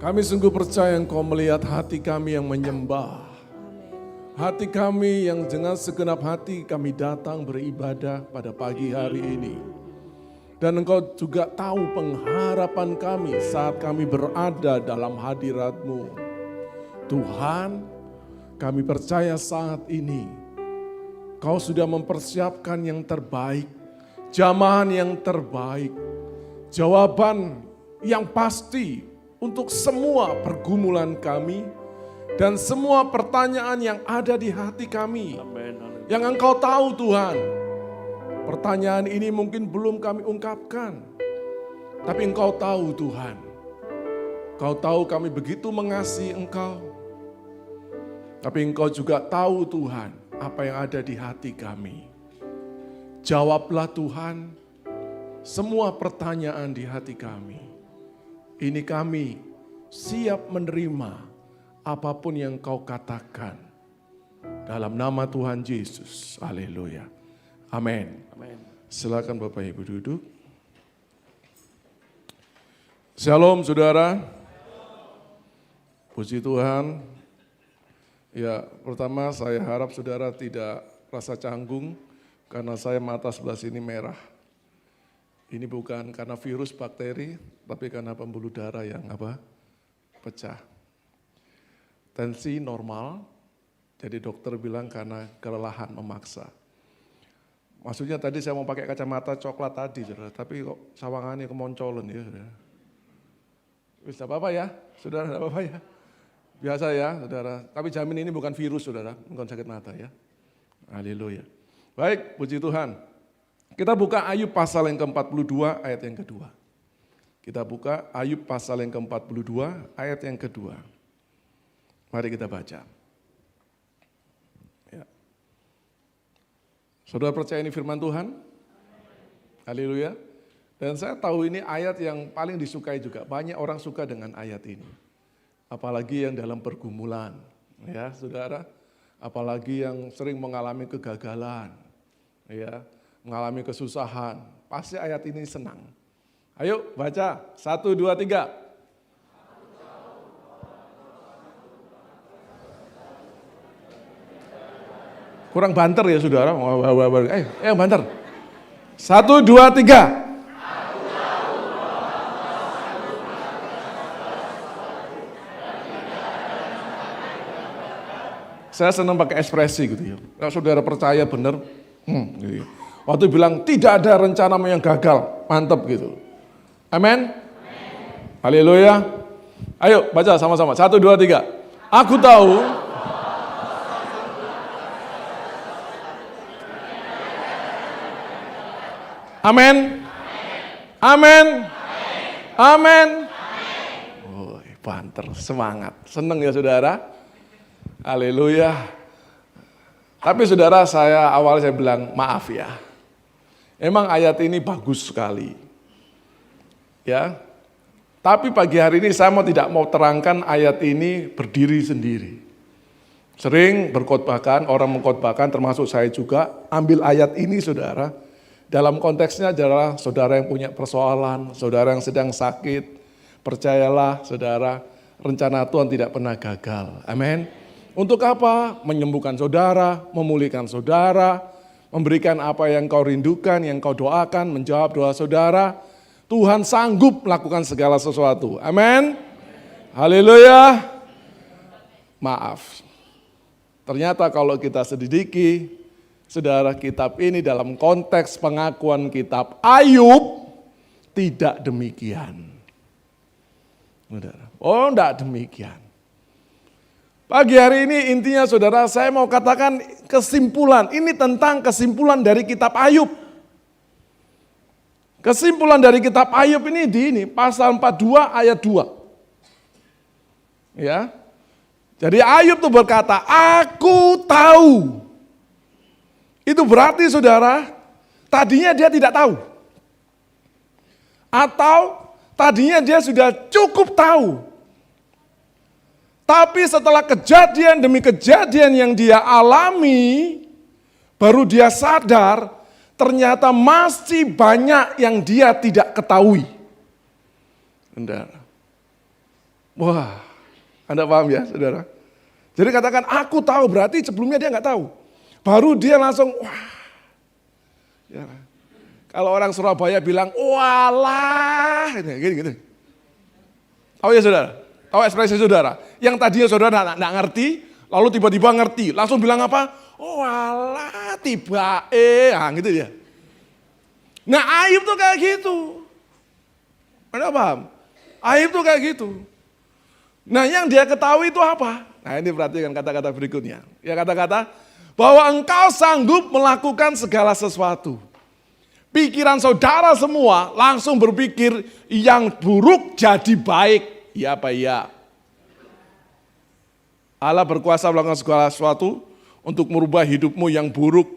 Kami sungguh percaya Engkau melihat hati kami yang menyembah. Hati kami yang dengan segenap hati kami datang beribadah pada pagi hari ini. Dan Engkau juga tahu pengharapan kami saat kami berada dalam hadirat-Mu. Tuhan, kami percaya saat ini Kau sudah mempersiapkan yang terbaik, jamahan yang terbaik, jawaban yang pasti untuk semua pergumulan kami dan semua pertanyaan yang ada di hati kami. Yang Engkau tahu Tuhan, pertanyaan ini mungkin belum kami ungkapkan, tapi Engkau tahu Tuhan. Engkau tahu kami begitu mengasihi Engkau, tapi Engkau juga tahu Tuhan apa yang ada di hati kami. Jawablah Tuhan semua pertanyaan di hati kami. Ini kami siap menerima apapun yang Kau katakan. Dalam nama Tuhan Yesus. Haleluya. Amin. Silakan Bapak Ibu duduk. Shalom saudara. Puji Tuhan. Ya, pertama saya harap saudara tidak rasa canggung karena saya mata sebelah sini merah. Ini bukan karena virus bakteri, tapi karena pembuluh darah yang pecah. Tensi normal, jadi dokter bilang karena kelelahan memaksa. Maksudnya tadi saya mau pakai kacamata coklat tadi, saudara, tapi kok sawangannya kemoncolan ya. Bisa apa-apa ya, saudara, tidak apa-apa ya. Biasa ya, saudara. Tapi jamin ini bukan virus, saudara, bukan sakit mata ya. Haleluya. Baik, puji Tuhan. Kita buka Ayub pasal yang ke-42 ayat yang kedua. Kita buka Ayub pasal yang ke-42 ayat yang kedua. Mari kita baca. Ya. Saudara percaya ini firman Tuhan? Haleluya. Dan saya tahu ini ayat yang paling disukai juga. Banyak orang suka dengan ayat ini. Apalagi yang dalam pergumulan, ya saudara. Apalagi yang sering mengalami kegagalan, ya, mengalami kesusahan. Pasti ayat ini senang. Ayo baca, 1, 2, 3. Kurang banter ya saudara. Ayo banter. 1, 2, 3. Saya senang pakai ekspresi gitu ya. Kalau saudara percaya benar, gitu. Waktu bilang tidak ada rencana yang gagal, mantap gitu. Amin. Haleluya. Ayo baca sama-sama. 1, 2, 3. Aku tahu. Amin. Amin. Amin. Oh, banter, semangat. Senang ya saudara. Haleluya. Tapi saudara, awalnya saya bilang maaf ya. Emang ayat ini bagus sekali. Ya. Tapi pagi hari ini saya tidak mau terangkan ayat ini berdiri sendiri. Sering berkhotbahkan, orang mengkhotbahkan termasuk saya juga, ambil ayat ini saudara. Dalam konteksnya adalah saudara yang punya persoalan, saudara yang sedang sakit. Percayalah saudara, rencana Tuhan tidak pernah gagal. Amin. Untuk apa? Menyembuhkan saudara, memulihkan saudara, memberikan apa yang kau rindukan, yang kau doakan, menjawab doa saudara. Tuhan sanggup melakukan segala sesuatu. Amin. Haleluya. Maaf. Ternyata kalau kita selidiki, saudara, kitab ini dalam konteks pengakuan kitab Ayub, tidak demikian. Saudara. Oh, tidak demikian. Pagi hari ini intinya saudara, saya mau katakan kesimpulan. Ini tentang kesimpulan dari kitab Ayub. Kesimpulan dari kitab Ayub ini pasal 42 ayat 2. Ya. Jadi Ayub itu berkata, aku tahu. Itu berarti saudara, tadinya dia tidak tahu. Atau tadinya dia sudah cukup tahu. Tapi setelah kejadian demi kejadian yang dia alami, baru dia sadar ternyata masih banyak yang dia tidak ketahui. Saudara. Wah, Anda paham ya saudara? Jadi katakan aku tahu, berarti sebelumnya dia nggak tahu. Baru dia langsung, wah. Ya. Kalau orang Surabaya bilang, walah, gitu. Tahu ya saudara? Tahu ekspresi saudara? Yang tadinya saudara nggak ngerti, lalu tiba-tiba ngerti. Langsung bilang apa? Oh walah, tiba gitu ya. Nah Ayub tuh kayak gitu. Anda paham? Ayub tuh kayak gitu. Nah yang dia ketahui itu apa? Nah ini perhatikan kata-kata berikutnya. Ya kata-kata, bahwa engkau sanggup melakukan segala sesuatu. Pikiran saudara semua langsung berpikir yang buruk jadi baik. Ya apa ya? Allah berkuasa melakukan segala sesuatu untuk merubah hidupmu yang buruk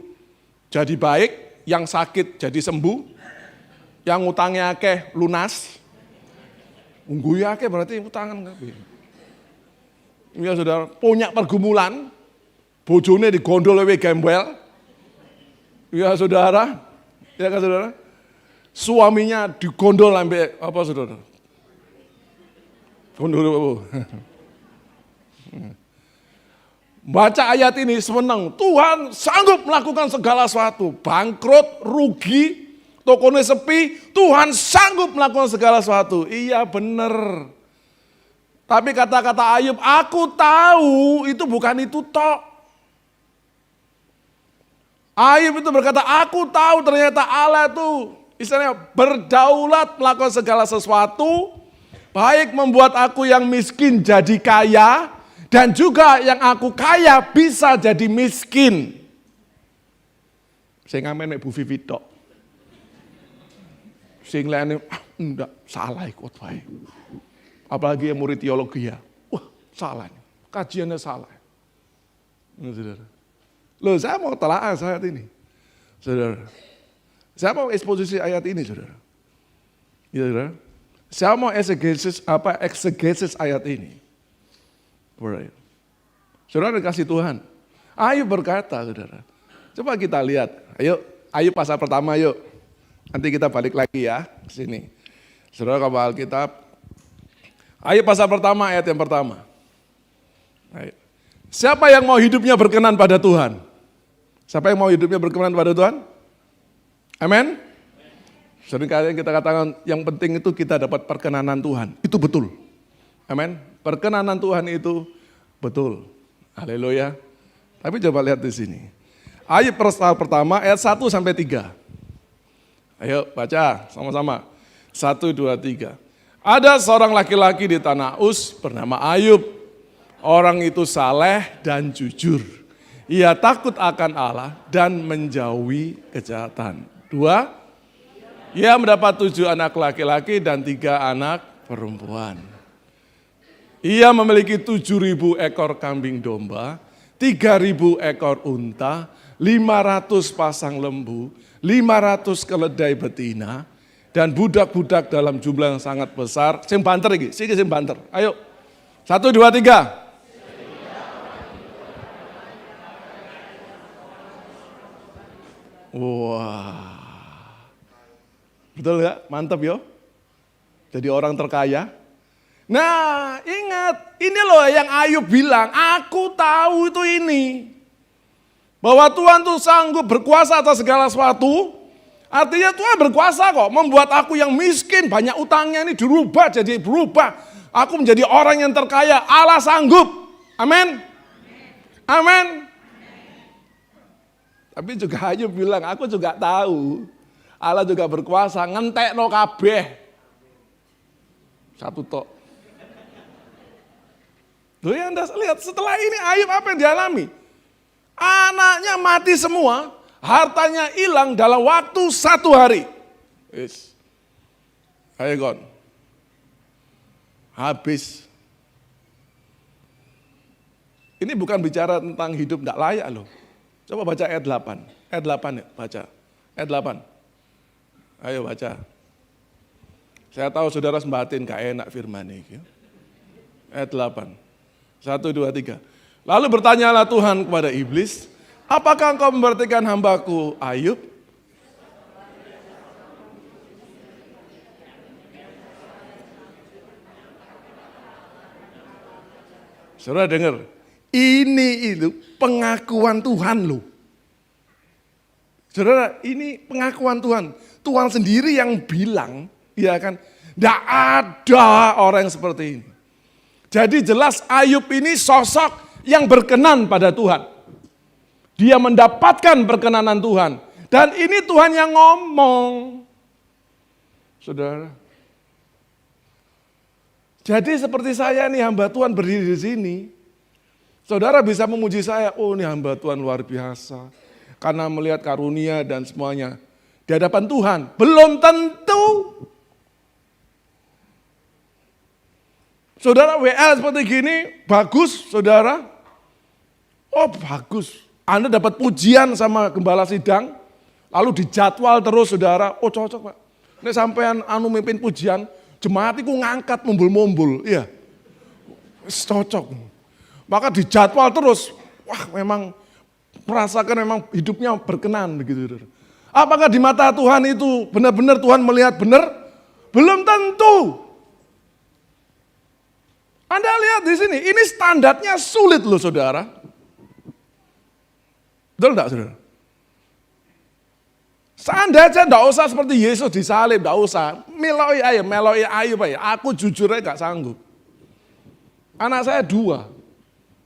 jadi baik, yang sakit jadi sembuh, yang utangnya akeh lunas. Ungguya akeh berarti utangan kabeh. Ya saudara, punya pergumulan, bojone digondol lewe gembel. Ya saudara, ya kan saudara? Suaminya digondol sampai apa saudara? Gondol apa? Baca ayat ini senang, Tuhan sanggup melakukan segala sesuatu. Bangkrut, rugi, tokonya sepi, Tuhan sanggup melakukan segala sesuatu. Iya benar. Tapi kata-kata Ayub, aku tahu itu bukan itu tok. Ayub itu berkata, aku tahu ternyata Allah itu istilahnya berdaulat melakukan segala sesuatu. Baik membuat aku yang miskin jadi kaya, dan juga yang aku kaya bisa jadi miskin. Saya ngamen Bu Vivi tok. Sing lainnya, enggak, salah ikut baik. Apalagi yang murid teologi ya. Wah, salah. Kajiannya salah. Saudara. Loh, saya mau telaah ayat ini. Saudara. Saya mau eksposisi ayat ini, saudara. Ya, saudara. Saya mau eksegesis ayat ini. Saudara dikasih Tuhan. Ayub berkata, saudara. Coba kita lihat. Ayo, Ayub pasal pertama yuk. Nanti kita balik lagi ya ke sini. Saudara kalau Alkitab. Ayub pasal pertama ayat yang pertama. Ayo. Siapa yang mau hidupnya berkenan pada Tuhan? Siapa yang mau hidupnya berkenan pada Tuhan? Amin. Seringkali kita katakan yang penting itu kita dapat perkenanan Tuhan. Itu betul. Amin. Perkenanan Tuhan itu betul. Haleluya. Tapi coba lihat di sini. Ayub pasal pertama ayat 1 sampai 3. Ayo baca sama-sama. 1, 2, 3. Ada seorang laki-laki di tanah Uz bernama Ayub. Orang itu saleh dan jujur. Ia takut akan Allah dan menjauhi kejahatan. 2. Ia mendapat 7 anak laki-laki dan 3 anak perempuan. Ia memiliki 7.000 ekor kambing domba, 3.000 ekor unta, 500 pasang lembu, 500 keledai betina, dan budak-budak dalam jumlah yang sangat besar. Sing banter iki, sing banter. Ayo. 1, 2, 3. Wah. Betul gak? Mantap yo. Jadi orang terkaya. Nah, ingat, ini loh yang Ayub bilang, aku tahu itu ini. Bahwa Tuhan tuh sanggup berkuasa atas segala sesuatu. Artinya Tuhan berkuasa kok, membuat aku yang miskin, banyak utangnya ini dirubah jadi berubah. Aku menjadi orang yang terkaya, Allah sanggup. Amin. Amin. Tapi juga Ayub bilang, aku juga tahu. Allah juga berkuasa, ngentekno kabeh. Satu tok. Loh ya Anda lihat setelah ini Ayub apa yang dialami? Anaknya mati semua, hartanya hilang dalam waktu 1 hari. Ayo Gon. Habis. Ini bukan bicara tentang hidup tidak layak loh. Coba baca ayat 8. Ayat 8 ya, baca. Ayat 8. Ayo baca. Saya tahu saudara sembatin gak enak firman ini. Ayat 8. 1, 2, 3. Lalu bertanyalah Tuhan kepada iblis, apakah engkau memberhentikan hambaku Ayub? Saudara dengar, ini itu pengakuan Tuhan loh. Saudara, ini pengakuan Tuhan. Tuhan sendiri yang bilang, ya kan, tidak ada orang yang seperti ini. Jadi jelas Ayub ini sosok yang berkenan pada Tuhan. Dia mendapatkan perkenanan Tuhan. Dan ini Tuhan yang ngomong. Saudara. Jadi seperti saya nih hamba Tuhan berdiri di sini. Saudara bisa memuji saya, oh ini hamba Tuhan luar biasa. Karena melihat karunia dan semuanya. Di hadapan Tuhan, belum tentu. Saudara WA seperti gini, bagus saudara. Oh bagus, Anda dapat pujian sama gembala sidang. Lalu dijadwal terus saudara, oh cocok Pak. Ini sampean mimpin pujian, jemaat itu ngangkat mumbul-mumbul, iya. Cocok. Maka dijadwal terus, wah memang merasakan memang hidupnya berkenan begitu. Apakah di mata Tuhan itu benar-benar Tuhan melihat benar? Belum tentu. Anda lihat di sini, ini standarnya sulit loh saudara. Betul enggak saudara? Seandainya enggak usah seperti Yesus disalib, enggak usah. Meloi Ayub aja. Aku jujur aja enggak sanggup. Anak saya 2.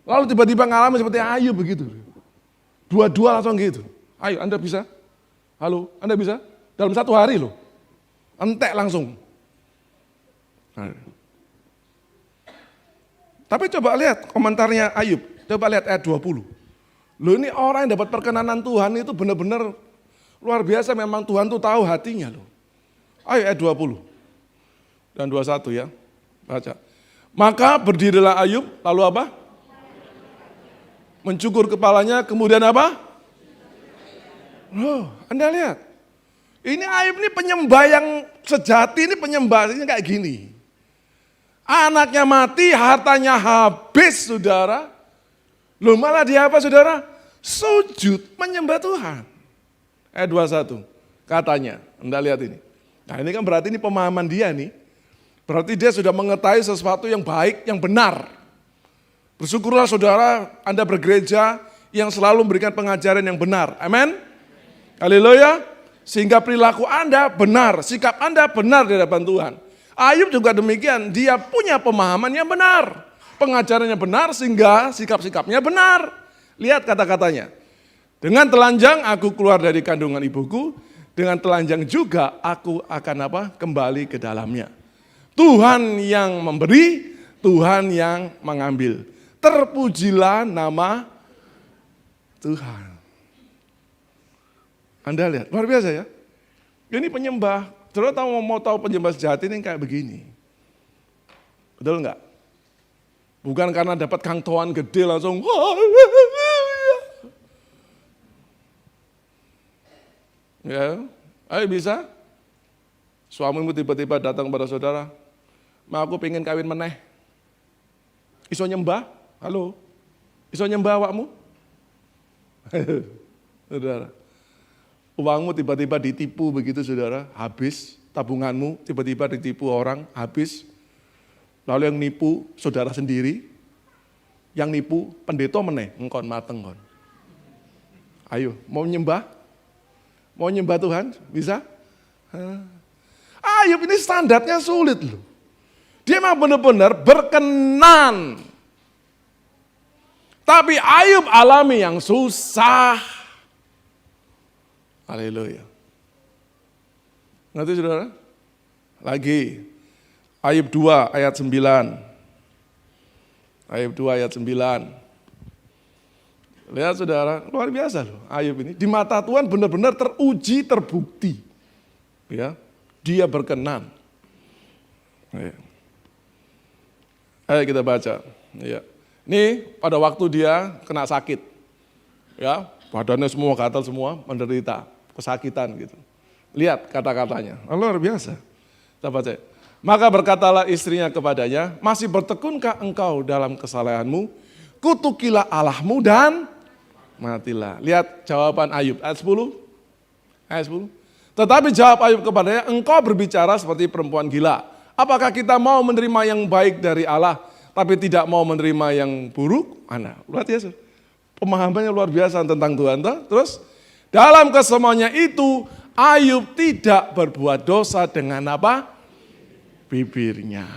Lalu tiba-tiba ngalamin seperti Ayub begitu. 2 langsung gitu. Ayo Anda bisa? Halo, Anda bisa? Dalam 1 hari loh. Entek langsung. Nah. Tapi coba lihat komentarnya Ayub. Coba lihat ayat 20. Loh ini orang yang dapat perkenanan Tuhan itu benar-benar luar biasa, memang Tuhan tuh tahu hatinya loh. Ayo ayat 20 dan 21 ya, baca. Maka berdirilah Ayub, lalu apa? Mencukur kepalanya, kemudian apa? Loh, Anda lihat. Ini Ayub ini penyembah yang sejati, ini penyembahnya kayak gini. Anaknya mati, hartanya habis saudara. Loh malah dia apa saudara? Sujud menyembah Tuhan. Ayat 21 katanya, Anda lihat ini. Nah ini kan berarti ini pemahaman dia nih. Berarti dia sudah mengetahui sesuatu yang baik, yang benar. Bersyukurlah saudara Anda bergereja yang selalu memberikan pengajaran yang benar. Amin. Haleluya. Sehingga perilaku Anda benar, sikap Anda benar di hadapan Tuhan. Ayub juga demikian, dia punya pemahaman yang benar. Pengajarannya benar sehingga sikap-sikapnya benar. Lihat kata-katanya. Dengan telanjang aku keluar dari kandungan ibuku, dengan telanjang juga aku akan apa? Kembali ke dalamnya. Tuhan yang memberi, Tuhan yang mengambil. Terpujilah nama Tuhan. Anda lihat, luar biasa ya. Ini penyembah, saudara mau tahu penyembah sejati ini kayak begini. Betul enggak? Bukan karena dapat kangtoan gede langsung, ya, ayo bisa. Suamimu tiba-tiba datang pada saudara, aku pengen kawin meneh. Iso nyembah? Halo? Iso nyembah awakmu? Saudara. Uangmu tiba-tiba ditipu begitu saudara, habis. Tabunganmu tiba-tiba ditipu orang, habis. Lalu yang nipu saudara sendiri, yang nipu pendeta meneh, engkon mateng kon. Ayo, mau nyembah? Mau nyembah Tuhan? Bisa? Ayub ini standarnya sulit loh. Dia memang benar-benar berkenan. Tapi Ayub alami yang susah. Haleluya. Ngerti saudara? Lagi. Ayub 2 ayat 9. Ayub 2 ayat 9. Lihat saudara, luar biasa loh Ayub ini. Di mata Tuhan benar-benar teruji, terbukti. Ya, dia berkenan. Ya. Ayo kita baca. Ya. Ini pada waktu dia kena sakit. Ya, badannya semua gatal semua, menderita, kesakitan gitu. Lihat kata-katanya, luar biasa. Kita baca. Maka berkatalah istrinya kepadanya, masih bertekunkah engkau dalam kesalehanmu? Kutukilah Allahmu dan matilah. Lihat jawaban Ayub, ayat 10. Ayat 10. Tetapi jawab Ayub kepadanya, engkau berbicara seperti perempuan gila. Apakah kita mau menerima yang baik dari Allah, tapi tidak mau menerima yang buruk. Luar biasa. Pemahamannya luar biasa tentang Tuhan. Terus dalam kesemuanya itu Ayub tidak berbuat dosa dengan apa? Bibirnya.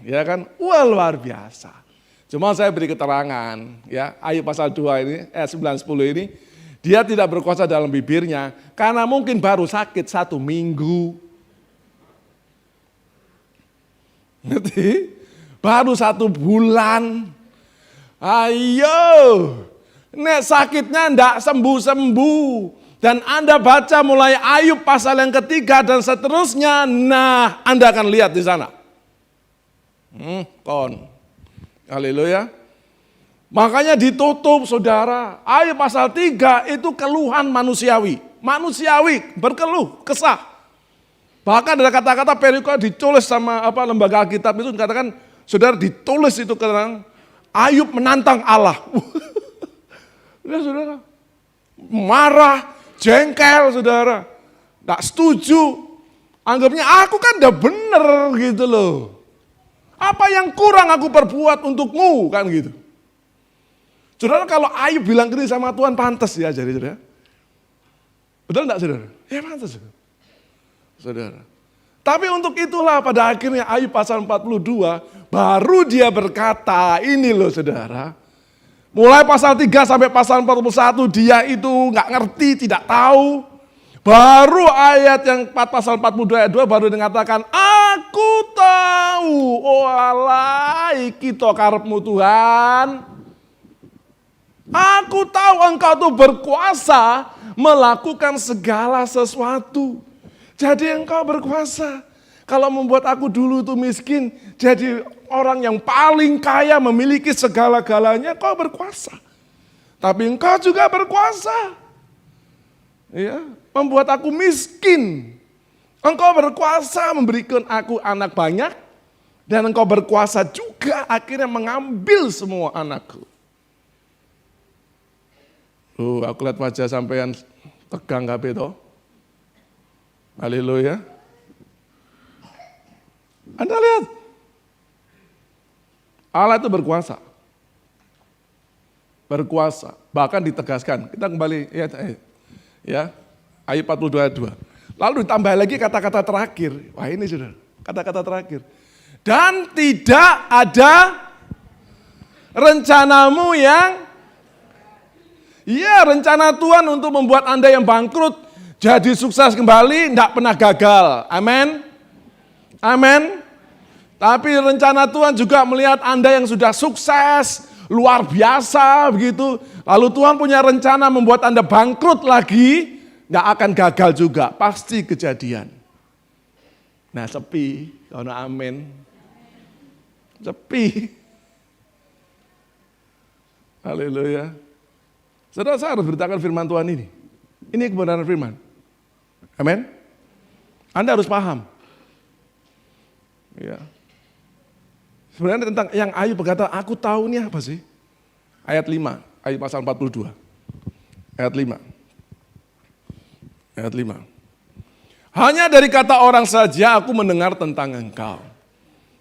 Ya kan? Wah, luar biasa. Cuma saya beri keterangan, ya, Ayub pasal 2 ini, 9-10 ini, dia tidak berkuasa dalam bibirnya, karena mungkin baru sakit 1 minggu. Ngerti? Baru 1 bulan. Ayo, nek sakitnya ndak sembuh-sembuh. Dan Anda baca mulai Ayub pasal yang ketiga dan seterusnya, nah Anda akan lihat di sana. Haleluya. Makanya ditutup saudara. Ayub pasal 3 itu keluhan manusiawi. Manusiawi berkeluh, kesah. Bahkan ada kata-kata perikop ditulis sama lembaga Alkitab itu dikatakan, saudara ditulis itu keterangan Ayub menantang Allah. Ya saudara. Marah, jengkel saudara. Tidak setuju. Anggapnya aku kan udah bener gitu loh. Apa yang kurang aku perbuat untukmu, kan gitu. Saudara kalau Ayub bilang gini sama Tuhan, pantas ya jadi saudara. Betul enggak saudara? Ya pantas. Saudara. Tapi untuk itulah pada akhirnya Ayub pasal 42, baru dia berkata, ini loh saudara. Mulai pasal 3 sampai pasal 41 dia itu enggak ngerti, tidak tahu. Baru ayat yang pasal 42 ayat 2 baru dikatakan, aku tahu, oh Allah, iki to karepmu Tuhan. Aku tahu engkau tuh berkuasa melakukan segala sesuatu. Jadi engkau berkuasa. Kalau membuat aku dulu tuh miskin, jadi orang yang paling kaya memiliki segala-galanya, kau berkuasa. Tapi engkau juga berkuasa. Ya, membuat aku miskin. Engkau berkuasa memberikan aku anak banyak. Dan engkau berkuasa juga akhirnya mengambil semua anakku. Aku lihat wajah sampean tegang kabeh to. Haleluya. Anda lihat. Allah itu berkuasa. Berkuasa. Bahkan ditegaskan. Kita kembali ya, Ayub 42 ayat 2. Lalu ditambah lagi kata-kata terakhir. Wah ini saudara, kata-kata terakhir. Dan tidak ada rencanamu yang, rencana Tuhan untuk membuat Anda yang bangkrut jadi sukses kembali, tidak pernah gagal. Amin. Amin. Tapi rencana Tuhan juga melihat Anda yang sudah sukses, luar biasa begitu. Lalu Tuhan punya rencana membuat Anda bangkrut lagi, nggak akan gagal juga, pasti kejadian. Nah sepi, karena amin. Sepi. Haleluya. Saudara, saya harus beritakan firman Tuhan ini. Ini kebenaran firman. Amin. Anda harus paham. Ya. Sebenarnya tentang yang Ayub berkata, aku tahu nih apa sih? Ayat 5, Ayub pasal 42. Ayat 5. Ayat 5. Hanya dari kata orang saja aku mendengar tentang engkau.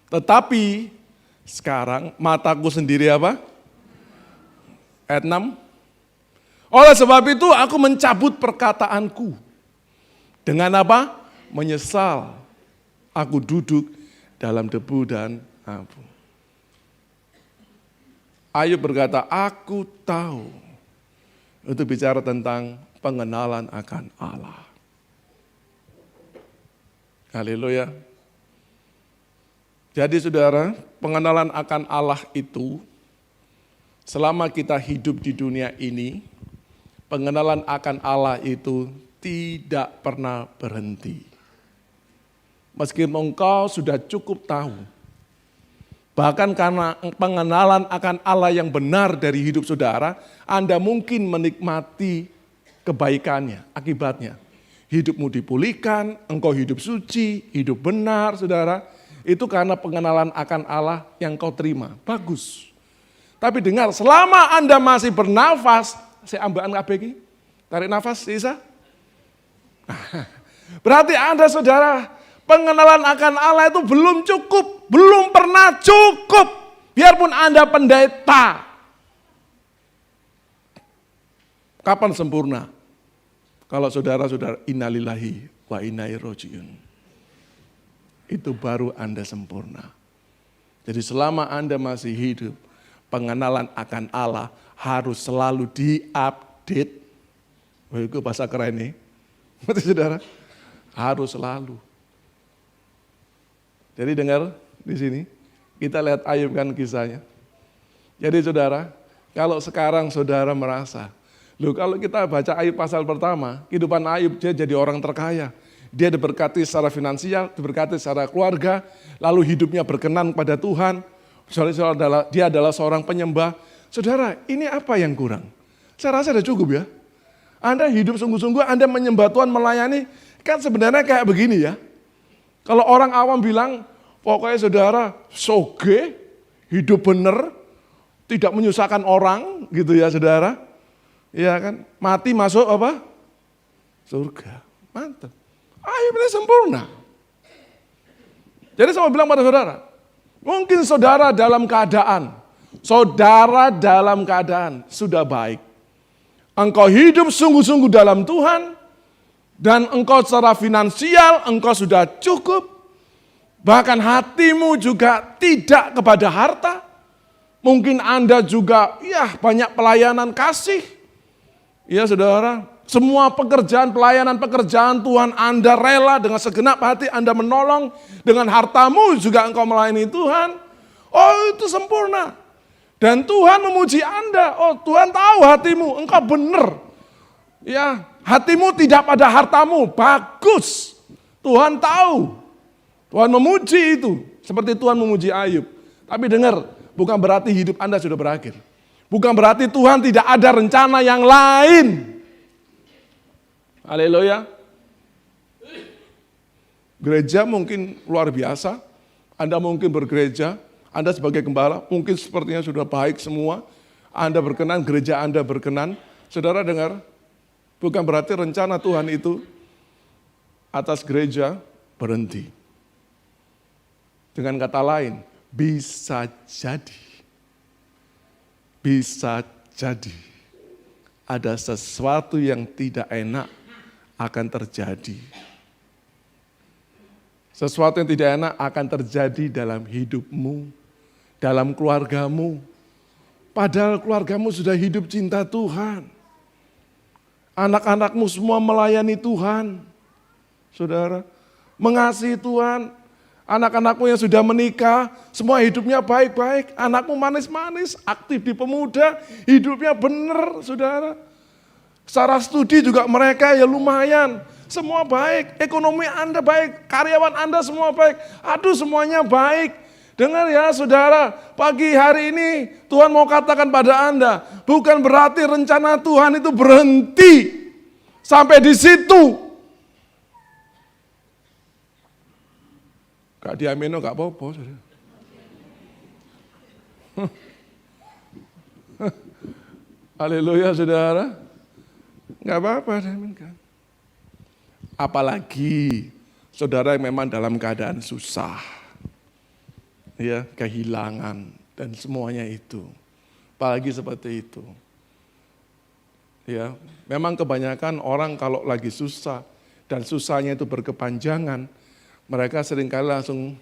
Tetapi sekarang mataku sendiri apa? Ayat 6. Oleh sebab itu aku mencabut perkataanku. Dengan apa? Menyesal. Aku duduk dalam debu dan abu. Ayub berkata, aku tahu. Itu bicara tentang pengenalan akan Allah. Haleluya. Jadi saudara, pengenalan akan Allah itu, selama kita hidup di dunia ini, pengenalan akan Allah itu tidak pernah berhenti. Meskipun engkau sudah cukup tahu, bahkan karena pengenalan akan Allah yang benar dari hidup saudara, Anda mungkin menikmati kebaikannya, akibatnya. Hidupmu dipulihkan, engkau hidup suci, hidup benar saudara. Itu karena pengenalan akan Allah yang kau terima, bagus. Tapi dengar, selama Anda masih bernafas, saya ambil KBG, tarik nafas, Isa. Berarti Anda saudara, pengenalan akan Allah itu belum cukup, belum pernah cukup. Biarpun Anda pendeta, kapan sempurna? Kalau saudara-saudara innalillahi wa inna ilaihi rajiun. Itu baru Anda sempurna. Jadi selama Anda masih hidup, pengenalan akan Allah harus selalu diupdate. Wah, itu bahasa keren nih. Betul saudara? Harus selalu. Jadi dengar di sini, kita lihat Ayub kan kisahnya. Jadi saudara, kalau sekarang saudara merasa, loh kalau kita baca Ayub pasal pertama, kehidupan Ayub dia jadi orang terkaya. Dia diberkati secara finansial, diberkati secara keluarga, lalu hidupnya berkenan pada Tuhan. Dia adalah seorang penyembah. Saudara, ini apa yang kurang? Saya rasa sudah cukup ya. Anda hidup sungguh-sungguh, Anda menyembah Tuhan, melayani, kan sebenarnya kayak begini ya. Kalau orang awam bilang, pokoknya saudara, soge, hidup benar, tidak menyusahkan orang, gitu ya saudara. Iya kan, mati masuk apa? Surga. Mantap. Ayub ini sempurna. Jadi saya mau bilang pada saudara, mungkin saudara dalam keadaan sudah baik. Engkau hidup sungguh-sungguh dalam Tuhan, dan engkau secara finansial engkau sudah cukup. Bahkan hatimu juga tidak kepada harta. Mungkin Anda juga banyak pelayanan kasih. Ya saudara, semua pelayanan pekerjaan Tuhan Anda rela dengan segenap hati Anda menolong, dengan hartamu juga engkau melayani Tuhan. Oh itu sempurna. Dan Tuhan memuji Anda, oh Tuhan tahu hatimu, engkau benar. Ya, hatimu tidak pada hartamu, bagus. Tuhan tahu, Tuhan memuji itu, seperti Tuhan memuji Ayub. Tapi dengar, bukan berarti hidup Anda sudah berakhir. Bukan berarti Tuhan tidak ada rencana yang lain. Haleluya. Gereja mungkin luar biasa. Anda mungkin bergereja, Anda sebagai gembala mungkin sepertinya sudah baik semua. Anda berkenan, gereja Anda berkenan. Saudara dengar, bukan berarti rencana Tuhan itu atas gereja berhenti. Dengan kata lain, bisa jadi ada sesuatu yang tidak enak akan terjadi. Sesuatu yang tidak enak akan terjadi dalam hidupmu, dalam keluargamu. Padahal keluargamu sudah hidup cinta Tuhan. Anak-anakmu semua melayani Tuhan. Saudara, mengasihi Tuhan. Anak-anakmu yang sudah menikah, semua hidupnya baik-baik. Anakmu manis-manis, aktif di pemuda, hidupnya benar, saudara. Secara studi juga mereka ya lumayan. Semua baik, ekonomi Anda baik, karyawan Anda semua baik. Aduh semuanya baik. Dengar ya saudara, pagi hari ini Tuhan mau katakan pada Anda, bukan berarti rencana Tuhan itu berhenti sampai di situ. Gak diamino gak apa-apa. Haleluya saudara. Gak apa-apa diaminkan. Apalagi saudara yang memang dalam keadaan susah. Ya, kehilangan dan semuanya itu. Apalagi seperti itu. Ya, memang kebanyakan orang kalau lagi susah dan susahnya itu berkepanjangan, mereka seringkali langsung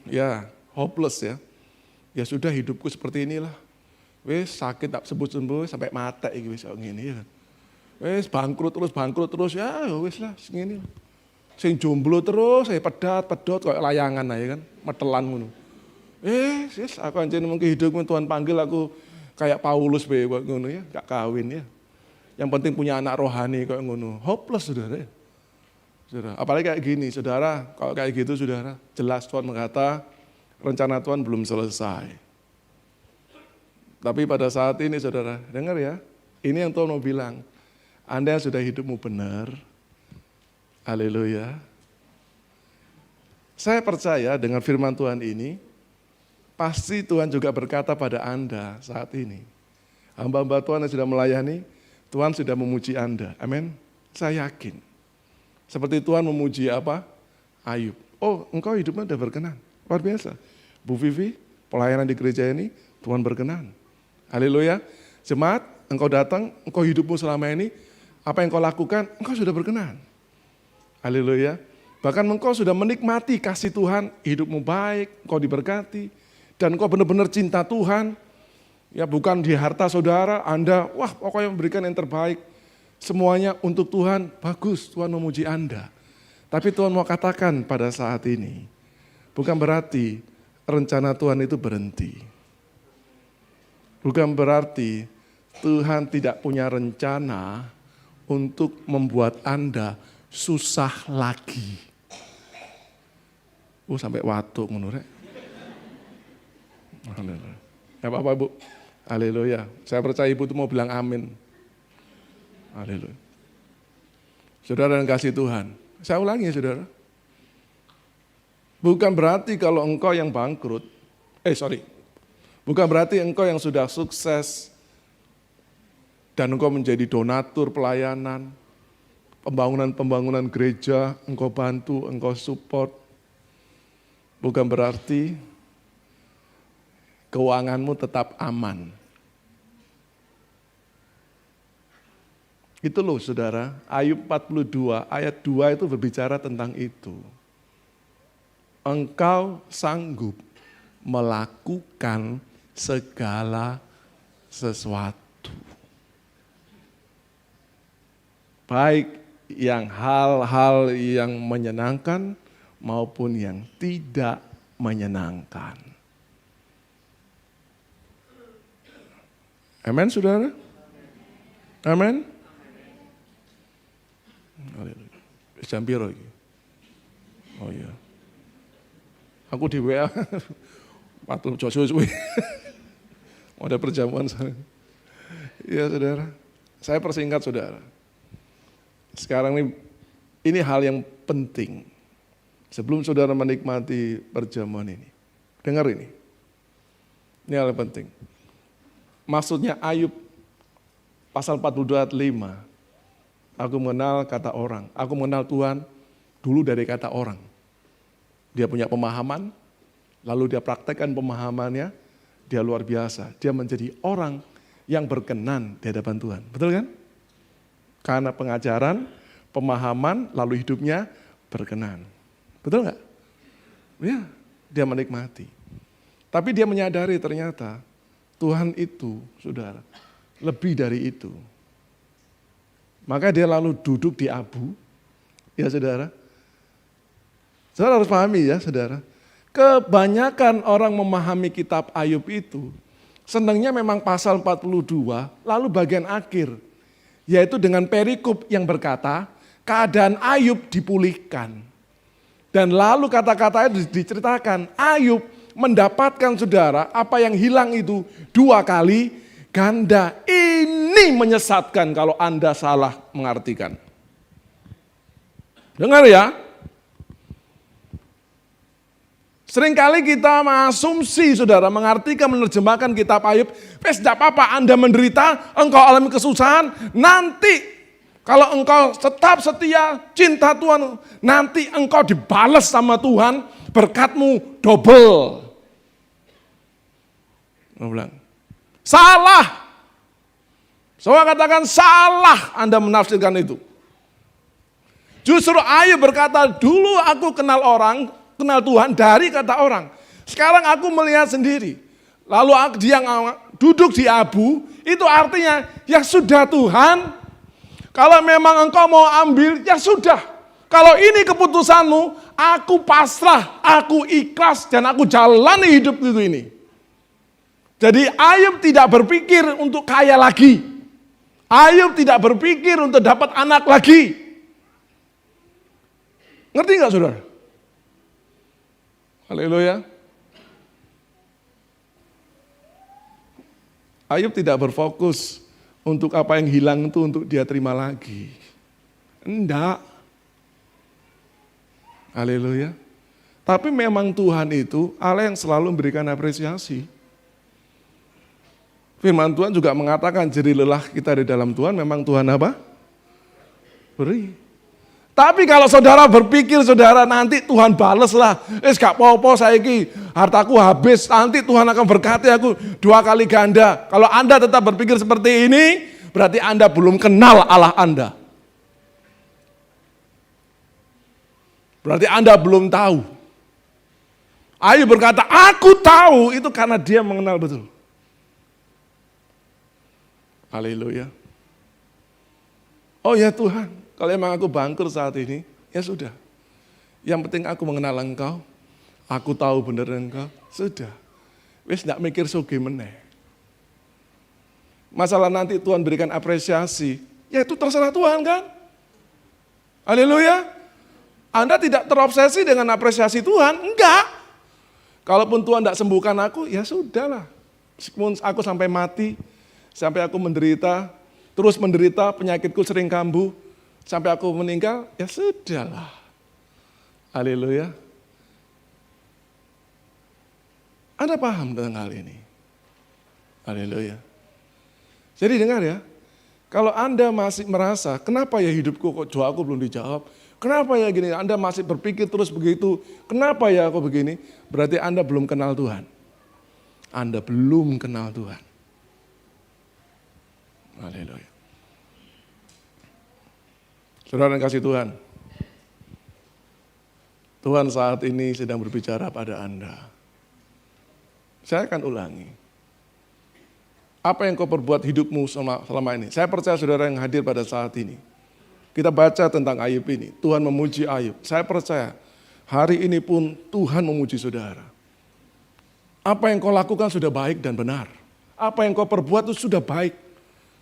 hopeless ya. Ya sudah hidupku seperti inilah. Wes sakit tak sembuh-sembuh sampai mati iki wis ngene ya. Wes bangkrut terus ya wis lah ngene. Sing jomblo terus, saya pedot kayak layangan aja kan, metelan ngono. Yes, aku anjir mungkin hidupku Tuhan panggil aku kayak Paulus bae ngono ya, gak kawin ya. Yang penting punya anak rohani kayak ngono. Hopeless saudara. Saudara, apalagi kayak gini, saudara, kalau kayak gitu saudara, jelas Tuhan berkata, rencana Tuhan belum selesai. Tapi pada saat ini saudara, dengar ya, ini yang Tuhan mau bilang, Anda yang sudah hidupmu benar, haleluya. Saya percaya dengan firman Tuhan ini, pasti Tuhan juga berkata pada Anda saat ini. Hamba-hamba Tuhan yang sudah melayani, Tuhan sudah memuji Anda, amin. Saya yakin. Seperti Tuhan memuji apa? Ayub. Oh, engkau hidupnya sudah berkenan. Luar biasa. Bu Vivi, pelayanan di gereja ini, Tuhan berkenan. Haleluya. Jemaat, engkau datang, engkau hidupmu selama ini, apa yang kau lakukan, engkau sudah berkenan. Haleluya. Bahkan engkau sudah menikmati kasih Tuhan, hidupmu baik, engkau diberkati, dan engkau benar-benar cinta Tuhan. Ya bukan di harta saudara, Anda, wah pokoknya memberikan yang terbaik. Semuanya untuk Tuhan, bagus, Tuhan memuji Anda. Tapi Tuhan mau katakan pada saat ini, bukan berarti rencana Tuhan itu berhenti. Bukan berarti Tuhan tidak punya rencana untuk membuat Anda susah lagi. Sampai watuk menurut. Gak apa-apa Bu. Haleluya. Saya percaya Ibu itu mau bilang amin. Haleluya. Saudara dan kasih Tuhan. Saya ulangi saudara. Bukan berarti kalau engkau yang bangkrut, bukan berarti engkau yang sudah sukses dan engkau menjadi donatur pelayanan, pembangunan gereja, engkau bantu, engkau support. Bukan berarti keuanganmu tetap aman. Itu loh saudara, Ayub 42 ayat 2 itu berbicara tentang itu. Engkau sanggup melakukan segala sesuatu. Baik yang hal-hal yang menyenangkan maupun yang tidak menyenangkan. Amin saudara? Amin? Jam piro iki? Oh iya. Aku di WA waktu suwe. Ada perjamuan sana. Iya saudara. Saya persingkat saudara. Sekarang ini hal yang penting. Sebelum saudara menikmati perjamuan ini. Dengar ini. Ini hal yang penting. Maksudnya Ayub pasal 42 ayat 5. Aku mengenal kata orang. Aku mengenal Tuhan dulu dari kata orang. Dia punya pemahaman, lalu dia praktekkan pemahamannya, dia luar biasa. Dia menjadi orang yang berkenan di hadapan Tuhan. Betul kan? Karena pengajaran, pemahaman, lalu hidupnya berkenan. Betul nggak? Ya, dia menikmati. Tapi dia menyadari ternyata Tuhan itu, saudara, lebih dari itu. Maka dia lalu duduk di abu, ya saudara. Saudara harus pahami ya saudara. Kebanyakan orang memahami kitab Ayub itu, senangnya memang pasal 42, lalu bagian akhir. Yaitu dengan perikop yang berkata, keadaan Ayub dipulihkan. Dan lalu kata-katanya diceritakan, Ayub mendapatkan saudara, apa yang hilang itu 2 kali ganda. Ini menyesatkan kalau Anda salah mengartikan. Dengar ya. Seringkali kita mengasumsi saudara, mengartikan, menerjemahkan kitab Ayub. Tidak apa-apa Anda menderita, engkau alami kesusahan, nanti kalau engkau tetap setia, cinta Tuhan, nanti engkau dibalas sama Tuhan, berkatmu double. Aku bilang, salah. Saya katakan salah Anda menafsirkan itu. Justru Ayub berkata, dulu aku kenal Tuhan dari kata orang. Sekarang aku melihat sendiri. Lalu dia duduk di abu, itu artinya, ya sudah Tuhan, kalau memang engkau mau ambil, ya sudah. Kalau ini keputusanmu, aku pasrah, aku ikhlas, dan aku jalani hidup itu ini. Jadi Ayub tidak berpikir untuk kaya lagi. Ayub tidak berpikir untuk dapat anak lagi. Ngerti nggak saudara? Haleluya. Ayub tidak berfokus untuk apa yang hilang itu untuk dia terima lagi. Enggak. Haleluya. Tapi memang Tuhan itu Allah yang selalu memberikan apresiasi. Firman Tuhan juga mengatakan, jeri lelah kita di dalam Tuhan, memang Tuhan apa? Beri. Tapi kalau saudara berpikir saudara nanti Tuhan bales lah. Gak apa-apa saiki hartaku habis. Nanti Tuhan akan berkati aku 2 kali ganda. Kalau Anda tetap berpikir seperti ini, berarti Anda belum kenal Allah Anda. Berarti Anda belum tahu. Ayub berkata, aku tahu, itu karena dia mengenal betul. Haleluya. Oh ya Tuhan, kalau emang aku bangkrut saat ini, ya sudah. Yang penting aku mengenal Engkau, aku tahu benar Engkau, sudah. Wis nggak mikir soge meneh. Masalah nanti Tuhan berikan apresiasi, ya itu terserah Tuhan kan. Haleluya. Anda tidak terobsesi dengan apresiasi Tuhan, enggak. Kalaupun Tuhan tidak sembuhkan aku, ya sudahlah. Meskipun aku sampai mati, sampai aku menderita, terus menderita, penyakitku sering kambuh, sampai aku meninggal, ya sudahlah. Haleluya. Anda paham tentang hal ini? Haleluya. Jadi dengar ya, kalau Anda masih merasa, kenapa ya hidupku kok doaku belum dijawab? Kenapa ya gini? Anda masih berpikir terus begitu, kenapa ya aku begini? Berarti Anda belum kenal Tuhan. Anda belum kenal Tuhan. Haleluya. Saudara yang kasih Tuhan, Tuhan saat ini sedang berbicara pada Anda. Saya akan ulangi. Apa yang kau perbuat hidupmu selama ini? Saya percaya saudara yang hadir pada saat ini. Kita baca tentang Ayub ini. Tuhan memuji Ayub. Saya percaya hari ini pun Tuhan memuji saudara. Apa yang kau lakukan sudah baik dan benar. Apa yang kau perbuat itu sudah baik.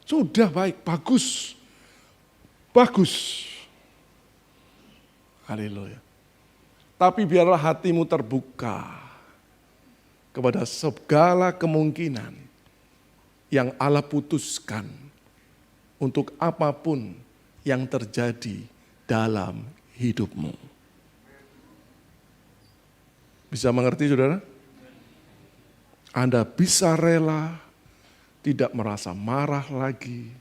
Sudah baik, bagus. Bagus. Haleluya. Tapi biarlah hatimu terbuka kepada segala kemungkinan yang Allah putuskan untuk apapun yang terjadi dalam hidupmu. Bisa mengerti saudara? Anda bisa rela, tidak merasa marah lagi,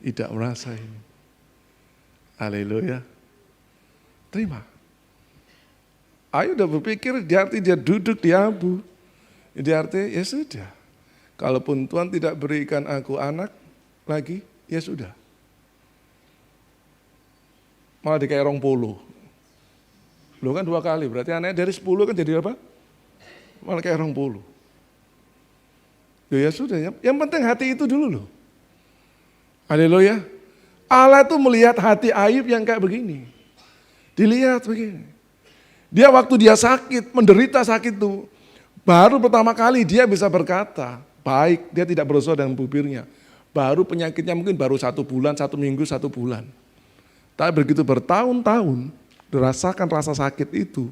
tidak merasa ini. Haleluya. Terima. Ayo udah berpikir, dia duduk di abu. Arti ya sudah. Kalaupun Tuhan tidak berikan aku anak lagi, ya sudah. Malah dikayak 20. Lu kan 2 kali, berarti anaknya dari 10 kan jadi apa? Malah kayak 20. Ya sudah, yang penting hati itu dulu loh. Haleluya. Allah tuh melihat hati Ayub yang kayak begini. Dilihat begini. Dia waktu dia sakit, menderita sakit tuh, baru pertama kali dia bisa berkata, baik, dia tidak berusaha dengan bibirnya. Baru penyakitnya mungkin baru 1 bulan, 1 minggu, 1 bulan. Tapi begitu bertahun-tahun, dirasakan rasa sakit itu.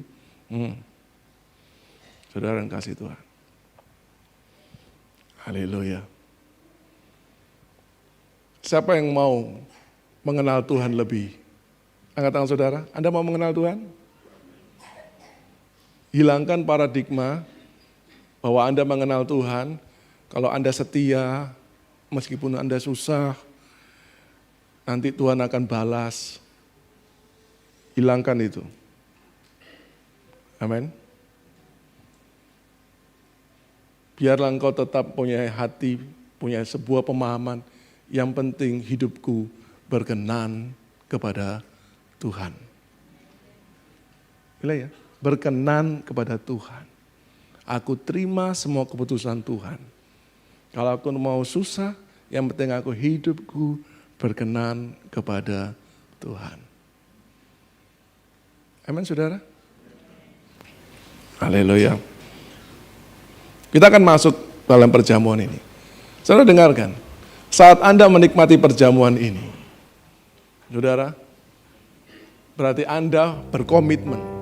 Saudara yang kasih Tuhan. Haleluya. Siapa yang mau mengenal Tuhan lebih? Angkat tangan saudara, Anda mau mengenal Tuhan? Hilangkan paradigma bahwa Anda mengenal Tuhan, kalau Anda setia, meskipun Anda susah, nanti Tuhan akan balas. Hilangkan itu. Amin. Biarlah engkau tetap punya hati, punya sebuah pemahaman, yang penting hidupku berkenan kepada Tuhan. Bila ya, berkenan kepada Tuhan. Aku terima semua keputusan Tuhan. Kalau aku mau susah, yang penting aku hidupku berkenan kepada Tuhan. Amin saudara? Haleluya. Kita akan masuk dalam perjamuan ini. Saudara dengarkan, saat Anda menikmati perjamuan ini, saudara, berarti Anda berkomitmen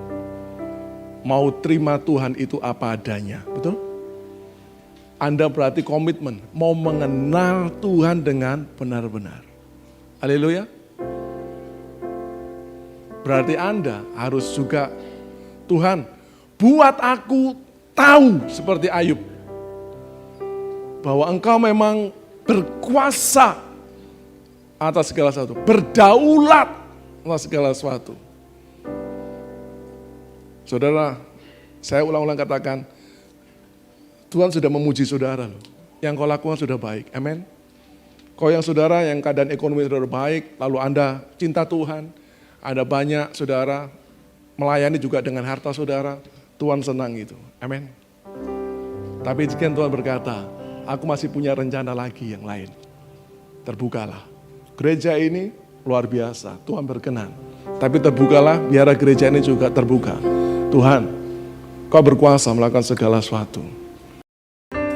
mau terima Tuhan itu apa adanya, betul? Anda berarti komitmen mau mengenal Tuhan dengan benar-benar. Haleluya. Berarti Anda harus juga, Tuhan, buat aku tahu seperti Ayub, bahwa Engkau memang berkuasa atas segala sesuatu, berdaulat segala sesuatu. Saudara, saya ulang-ulang katakan, Tuhan sudah memuji saudara loh. Yang kau lakukan sudah baik, amin. Kau yang saudara yang keadaan ekonomi sudah baik, lalu Anda cinta Tuhan, ada banyak saudara melayani juga dengan harta saudara, Tuhan senang itu, amin. Tapi jika Tuhan berkata, aku masih punya rencana lagi yang lain. Terbukalah. Gereja ini luar biasa, Tuhan berkenan. Tapi terbukalah, biar gereja ini juga terbuka. Tuhan, kau berkuasa melakukan segala sesuatu.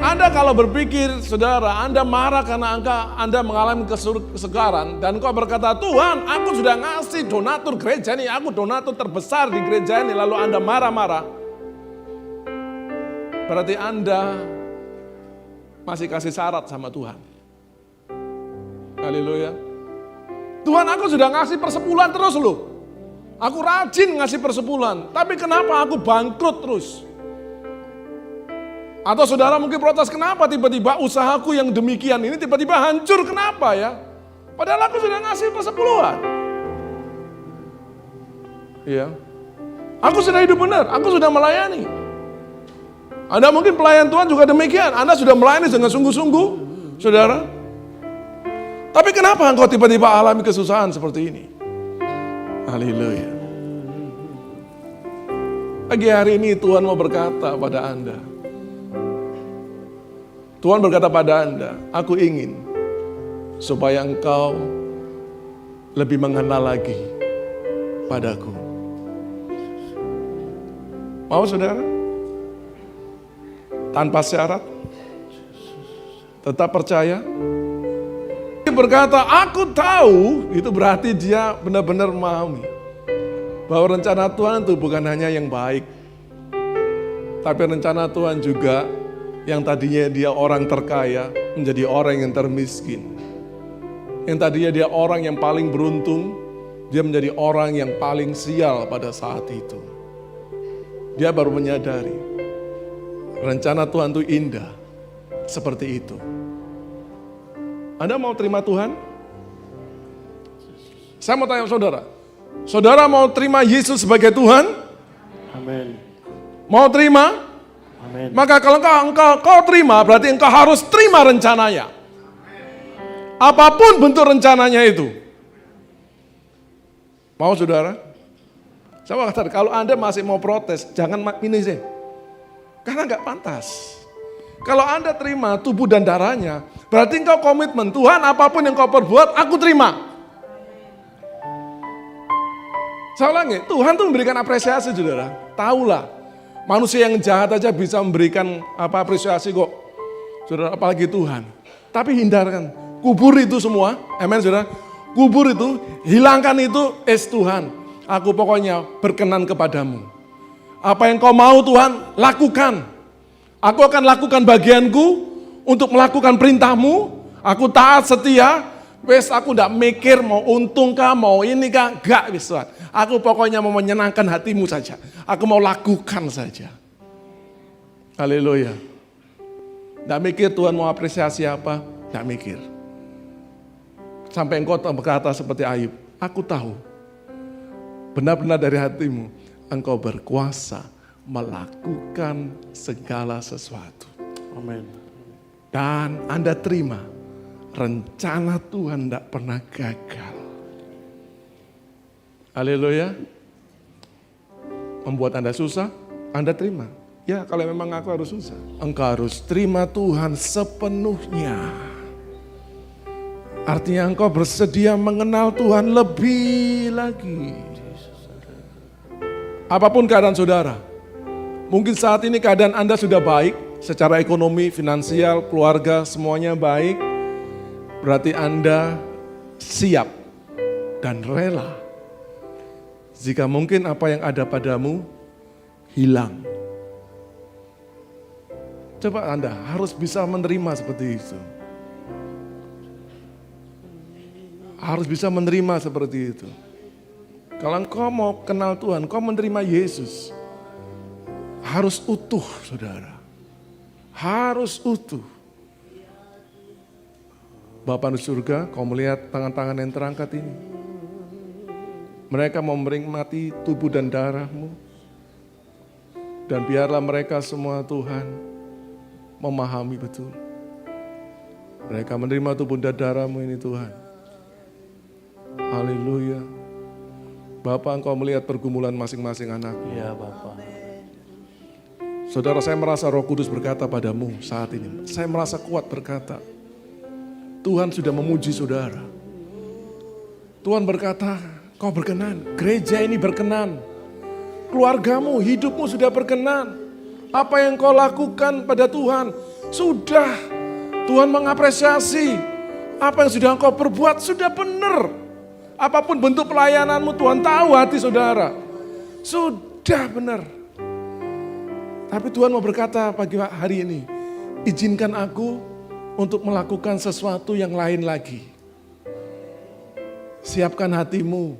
Anda kalau berpikir, saudara, Anda marah karena Anda mengalami kesegaran, dan kau berkata, Tuhan, aku sudah ngasih donatur gereja ini, aku donatur terbesar di gereja ini, lalu Anda marah-marah. Berarti Anda masih kasih syarat sama Tuhan. Haleluya. Tuhan, aku sudah ngasih persepuluhan terus loh. Aku rajin ngasih persepuluhan, tapi kenapa aku bangkrut terus? Atau saudara mungkin protes, kenapa tiba-tiba usahaku yang demikian ini tiba-tiba hancur, kenapa ya? Padahal aku sudah ngasih persepuluhan. Iya. Aku sudah hidup benar, aku sudah melayani. Anda mungkin pelayan Tuhan juga demikian, Anda sudah melayani dengan sungguh-sungguh, saudara. Tapi kenapa engkau tiba-tiba alami kesusahan seperti ini? Haleluya. Pagi hari ini Tuhan mau berkata pada Anda. Tuhan berkata pada Anda, aku ingin supaya engkau lebih mengenal lagi padaku. Mau saudara? Tanpa syarat? Tetap percaya? Dia berkata, aku tahu, itu berarti dia benar-benar memahami bahwa rencana Tuhan itu bukan hanya yang baik, tapi rencana Tuhan juga yang tadinya dia orang terkaya menjadi orang yang termiskin. Yang tadinya dia orang yang paling beruntung, dia menjadi orang yang paling sial pada saat itu. Dia baru menyadari rencana Tuhan itu indah seperti itu. Anda mau terima Tuhan? Saya mau tanya saudara. Saudara mau terima Yesus sebagai Tuhan? Amin. Mau terima? Amin. Maka kalau engkau terima, berarti engkau harus terima rencananya. Apapun bentuk rencananya itu. Mau saudara? Saya mau katakan, kalau Anda masih mau protes, jangan ini sih. Karena nggak pantas. Kalau Anda terima tubuh dan darahnya, berarti engkau komitmen, Tuhan apapun yang kau perbuat, aku terima. Saya ulangi, Tuhan tuh memberikan apresiasi saudara. Taulah, manusia yang jahat aja bisa memberikan apresiasi kok. Saudara, apalagi Tuhan. Tapi hindarkan, kubur itu semua, amin saudara. Kubur itu, hilangkan itu, Tuhan. Aku pokoknya berkenan kepadamu. Apa yang kau mau Tuhan, lakukan. Aku akan lakukan bagianku untuk melakukan perintahmu. Aku taat setia. Wes aku tidak mikir mau untung kah, mau ini kah. Enggak wes Tuhan. Aku pokoknya mau menyenangkan hatimu saja. Aku mau lakukan saja. Haleluya. Tidak mikir Tuhan mau apresiasi apa. Tidak mikir. Sampai engkau berkata seperti Ayub. Aku tahu. Benar-benar dari hatimu. Engkau berkuasa melakukan segala sesuatu. Amin. Dan Anda terima rencana Tuhan tidak pernah gagal. Haleluya. Membuat Anda susah, Anda terima. Ya kalau memang aku harus susah. Engkau harus terima Tuhan sepenuhnya. Artinya engkau bersedia mengenal Tuhan lebih lagi. Apapun keadaan saudara, mungkin saat ini keadaan Anda sudah baik, secara ekonomi, finansial, keluarga, semuanya baik. Berarti Anda siap dan rela. Jika mungkin apa yang ada padamu hilang. Coba Anda harus bisa menerima seperti itu. Harus bisa menerima seperti itu. Kalau engkau mau kenal Tuhan, engkau menerima Yesus. Harus utuh, saudara. Harus utuh. Bapa di surga, kau melihat tangan-tangan yang terangkat ini. Mereka mau menikmati tubuh dan darah-Mu. Dan biarlah mereka semua Tuhan memahami betul. Mereka menerima tubuh dan darah-Mu ini Tuhan. Haleluya. Bapa, Engkau melihat pergumulan masing-masing anak. Ya Bapa. Saudara, saya merasa Roh Kudus berkata padamu saat ini. Saya merasa kuat berkata, Tuhan sudah memuji saudara. Tuhan berkata, kau berkenan, gereja ini berkenan. Keluargamu, hidupmu sudah berkenan. Apa yang kau lakukan pada Tuhan, sudah Tuhan mengapresiasi. Apa yang sudah engkau perbuat, sudah benar. Apapun bentuk pelayananmu, Tuhan tahu hati saudara. Sudah benar. Tapi Tuhan mau berkata pagi hari ini, izinkan aku untuk melakukan sesuatu yang lain lagi. Siapkan hatimu,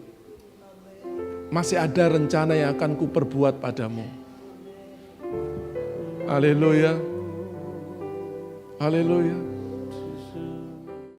masih ada rencana yang akan kuperbuat padamu. Haleluya. Haleluya.